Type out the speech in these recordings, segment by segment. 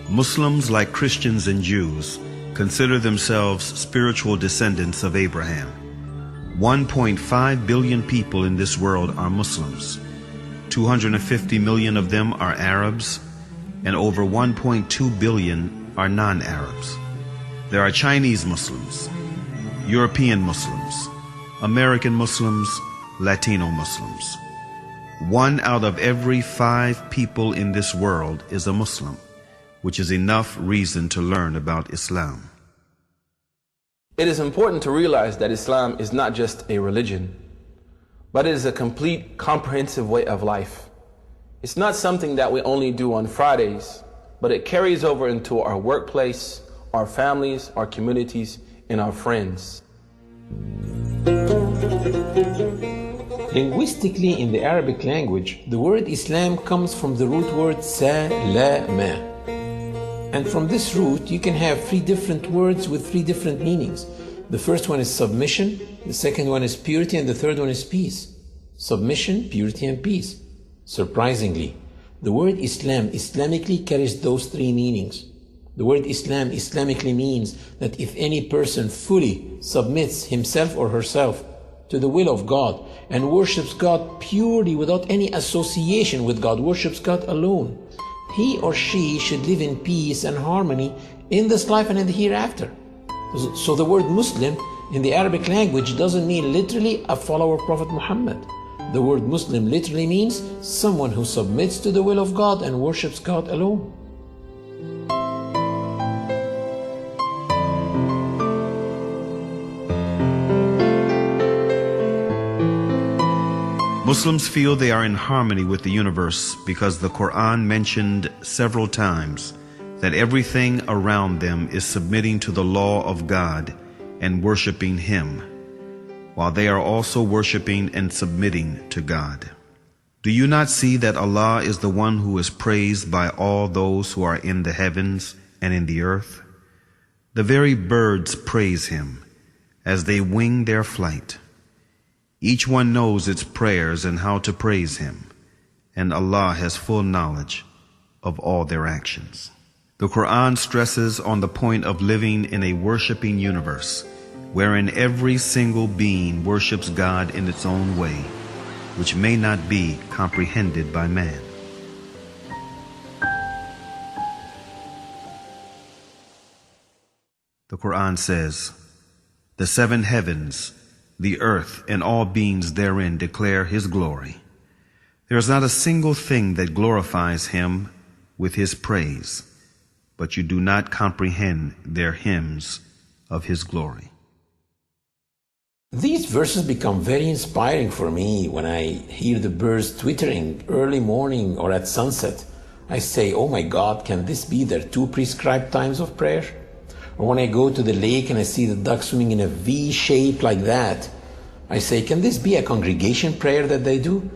Muslims, like Christians and Jews, consider themselves spiritual descendants of Abraham. 1.5 billion people in this world are Muslims. 250 million of them are Arabs, and over 1.2 billion are non-Arabs. There are Chinese Muslims, European Muslims, American Muslims, Latino Muslims. 1 out of every 5 people in this world is a Muslim, which is enough reason to learn about Islam. It is important to realize that Islam is not just a religion, but it is a complete, comprehensive way of life. It's not something that we only do on Fridays, but it carries over into our workplace, our families, our communities, and our friends. Linguistically, in the Arabic language, the word Islam comes from the root word salama. And from this root, you can have 3 different words with 3 different meanings. The first one is submission, the second one is purity, and the third one is peace. Submission, purity, and peace. Surprisingly, the word Islam Islamically carries those 3 meanings. The word Islam Islamically means that if any person fully submits himself or herself to the will of God and worships God purely without any association with God, worships God alone, he or she should live in peace and harmony in this life and in the hereafter. So the word Muslim in the Arabic language doesn't mean literally a follower of Prophet Muhammad. The word Muslim literally means someone who submits to the will of God and worships God alone. Muslims feel they are in harmony with the universe because the Quran mentioned several times that everything around them is submitting to the law of God and worshiping Him, while they are also worshiping and submitting to God. Do you not see that Allah is the one who is praised by all those who are in the heavens and in the earth? The very birds praise Him as they wing their flight. Each one knows its prayers and how to praise Him, and Allah has full knowledge of all their actions. The Quran stresses on the point of living in a worshiping universe, wherein every single being worships God in its own way, which may not be comprehended by man. The Quran says, "The 7 heavens, the earth, and all beings therein declare His glory. There is not a single thing that glorifies Him with His praise, but you do not comprehend their hymns of His glory." These verses become very inspiring for me when I hear the birds twittering early morning or at sunset. I say, oh my God, can this be their 2 prescribed times of prayer? Or when I go to the lake and I see the duck swimming in a V shape like that, I say, can this be a congregation prayer that they do?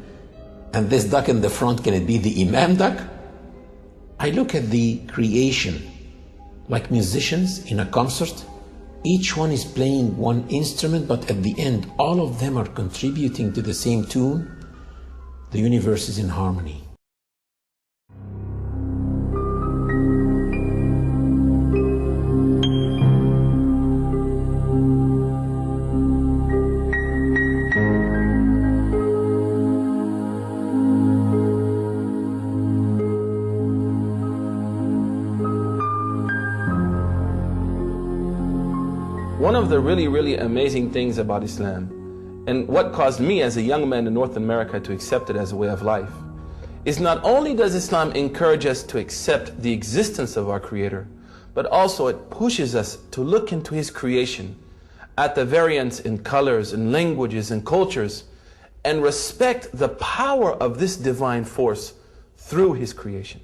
And this duck in the front, can it be the Imam duck? I look at the creation like musicians in a concert. Each one is playing one instrument, but at the end, all of them are contributing to the same tune. The universe is in harmony. One of the really amazing things about Islam, and what caused me as a young man in North America to accept it as a way of life, is not only does Islam encourage us to accept the existence of our Creator, but also it pushes us to look into His creation, at the variance in colors and languages and cultures, and respect the power of this divine force through His creation.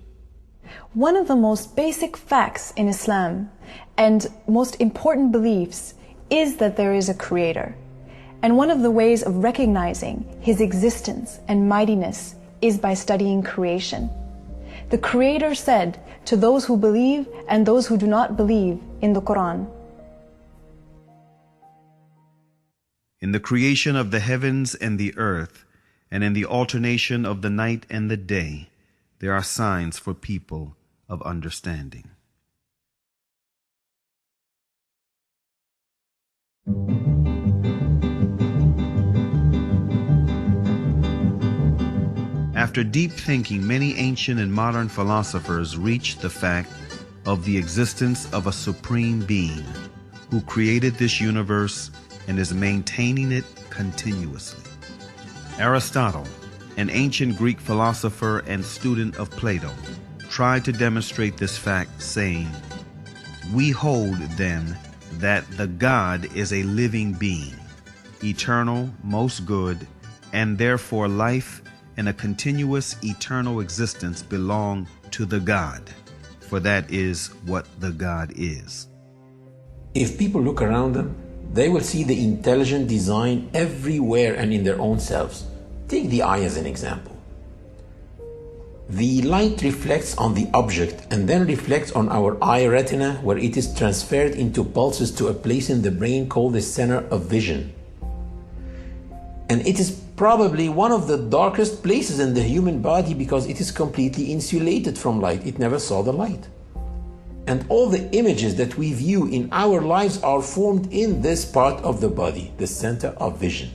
One of the most basic facts in Islam and most important beliefs is that there is a Creator. And one of the ways of recognizing His existence and mightiness is by studying creation. The Creator said to those who believe and those who do not believe in the Quran, "In the creation of the heavens and the earth, and in the alternation of the night and the day, there are signs for people of understanding." After deep thinking, many ancient and modern philosophers reached the fact of the existence of a supreme being who created this universe and is maintaining it continuously. Aristotle, an ancient Greek philosopher and student of Plato, tried to demonstrate this fact, saying, "We hold, then, that the God is a living being, eternal, most good, and therefore life and a continuous eternal existence belong to the God, for that is what the God is." If people look around them, they will see the intelligent design everywhere and in their own selves. Take the eye as an example. The light reflects on the object and then reflects on our eye retina, where it is transferred into pulses to a place in the brain called the center of vision. And it is probably one of the darkest places in the human body because it is completely insulated from light. It never saw the light. And all the images that we view in our lives are formed in this part of the body, the center of vision.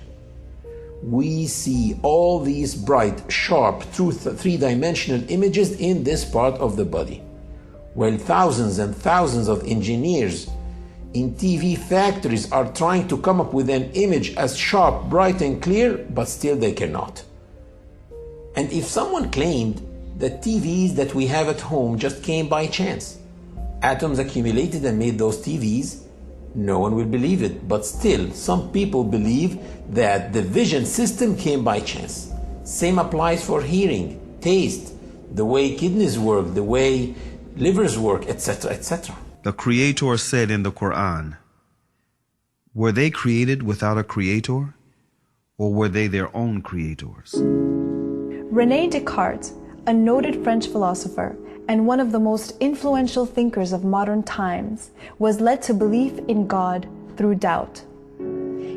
We see all these bright, sharp, three-dimensional images in this part of the body. While thousands and thousands of engineers in TV factories are trying to come up with an image as sharp, bright, and clear, but still they cannot. And if someone claimed that TVs that we have at home just came by chance, atoms accumulated and made those TVs, no one will believe it. But still, some people believe that the vision system came by chance. Same applies for hearing, taste, the way kidneys work, the way livers work, etc., etc. The Creator said in the Quran, were they created without a creator, or were they their own creators? René Descartes, a noted French philosopher and one of the most influential thinkers of modern times, was led to belief in God through doubt.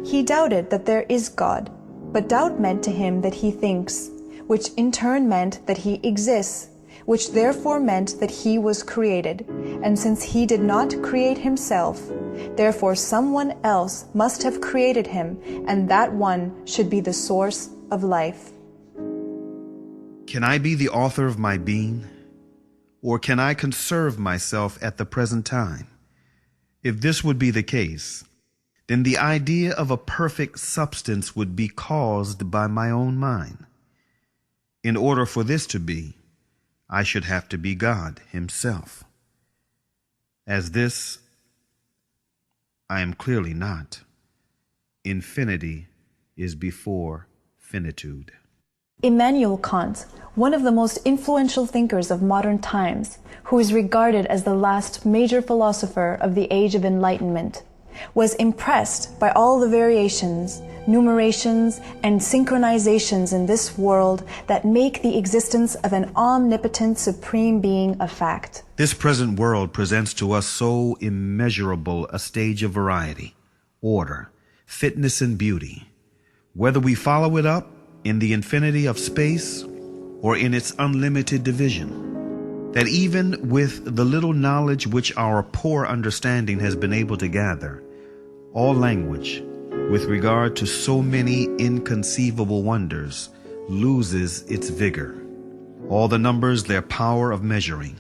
He doubted that there is God, but doubt meant to him that he thinks, which in turn meant that he exists, which therefore meant that he was created, and since he did not create himself, therefore someone else must have created him, and that one should be the source of life. Can I be the author of my being? Or can I conserve myself at the present time? If this would be the case, then the idea of a perfect substance would be caused by my own mind. In order for this to be, I should have to be God Himself. As this, I am clearly not. Infinity is before finitude. Immanuel Kant, one of the most influential thinkers of modern times, who is regarded as the last major philosopher of the Age of Enlightenment, was impressed by all the variations, numerations, and synchronizations in this world that make the existence of an omnipotent supreme being a fact. This present world presents to us so immeasurable a stage of variety, order, fitness, and beauty. Whether we follow it up in the infinity of space or in its unlimited division, that even with the little knowledge which our poor understanding has been able to gather, all language, with regard to so many inconceivable wonders, loses its vigor, all the numbers their power of measuring,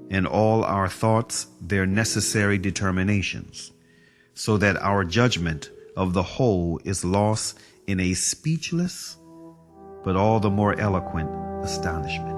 and all our thoughts their necessary determinations, so that our judgment of the whole is lost in a speechless but all the more eloquent astonishment.